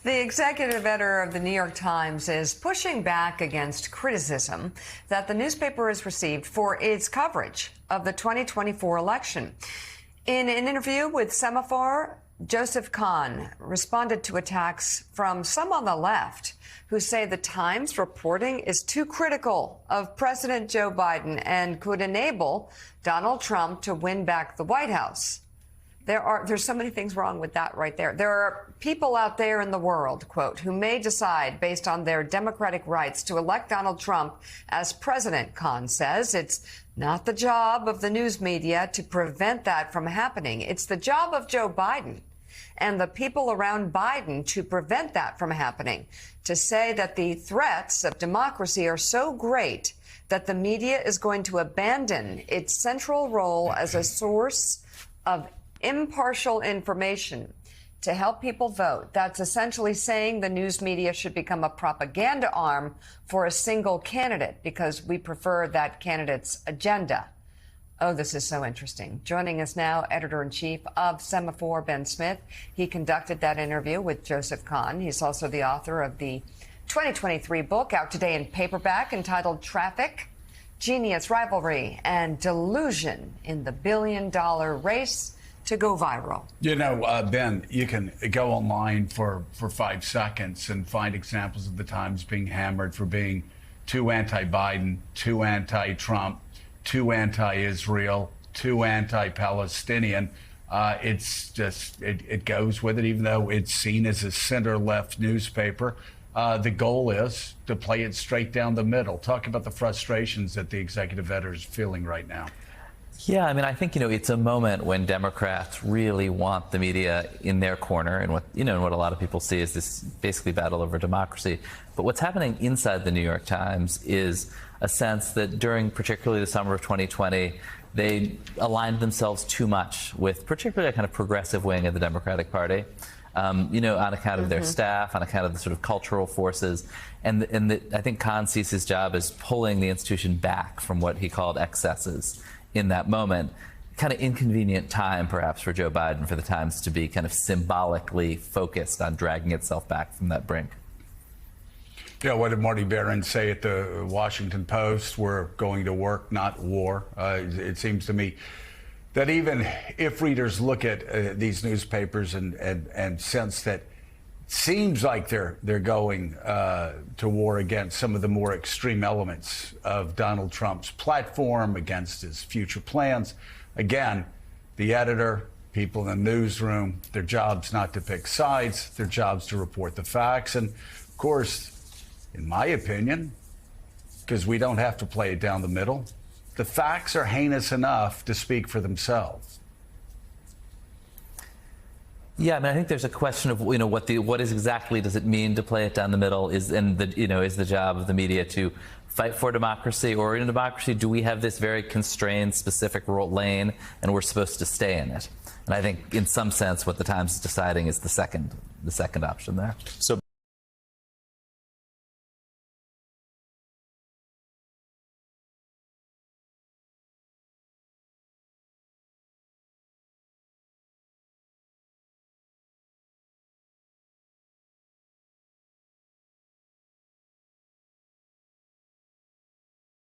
The executive editor of the New York Times is pushing back against criticism that the newspaper has received for its coverage of the 2024 election. In an interview with Semafor, Joseph Kahn responded to attacks from some on the left who say the Times reporting is too critical of President Joe Biden and could enable Donald Trump to win back the White House. There's so many things wrong with that right there. There are people out there in the world, quote, who may decide based on their democratic rights to elect Donald Trump as president, Kahn says. It's not the job of the news media to prevent that from happening. It's the job of Joe Biden and the people around Biden to prevent that from happening, to say that the threats of democracy are so great that the media is going to abandon its central role as a source of impartial information to help people vote. That's essentially saying the news media should become a propaganda arm for a single candidate because we prefer that candidate's agenda. Oh, this is so interesting. Joining us now, editor-in-chief of Semafor, Ben Smith. He conducted that interview with Joseph Kahn. He's also the author of the 2023 book out today in paperback entitled Traffic, Genius, Rivalry, and Delusion in the Billion-Dollar Race to Go Viral. You know, Ben, you can go online for 5 seconds and find examples of the Times being hammered for being too anti-Biden, too anti-Trump, too anti-Israel, too anti-Palestinian. It's just, it goes with it, even though it's seen as a center-left newspaper. The goal is to play it straight down the middle. Talk about the frustrations that the executive editor is feeling right now. Yeah, I mean, I think, it's a moment when Democrats really want the media in their corner, and what a lot of people see is this basically battle over democracy. But what's happening inside the New York Times is a sense that during particularly the summer of 2020, they aligned themselves too much with particularly a kind of progressive wing of the Democratic Party. On account of their staff, on account of the sort of cultural forces. And I think Kahn sees his job as pulling the institution back from what he called excesses in that moment. Kind of inconvenient time, perhaps, for Joe Biden, for the Times to be kind of symbolically focused on dragging itself back from that brink. Yeah, what did Marty Baron say at the Washington Post? We're going to work, not war. It seems to me that even if readers look at these newspapers and sense that it seems like they're going to war against some of the more extreme elements of Donald Trump's platform, against his future plans, again, the editor, people in the newsroom, their job's not to pick sides, their job's to report the facts. And of course, in my opinion, because we don't have to play it down the middle, the facts are heinous enough to speak for themselves. Yeah, I mean, I think there's a question of what exactly does it mean to play it down the middle? Is the job of the media to fight for democracy, or in a democracy do we have this very constrained, specific lane, and we're supposed to stay in it? And I think, in some sense, what the Times is deciding is the second option there. So.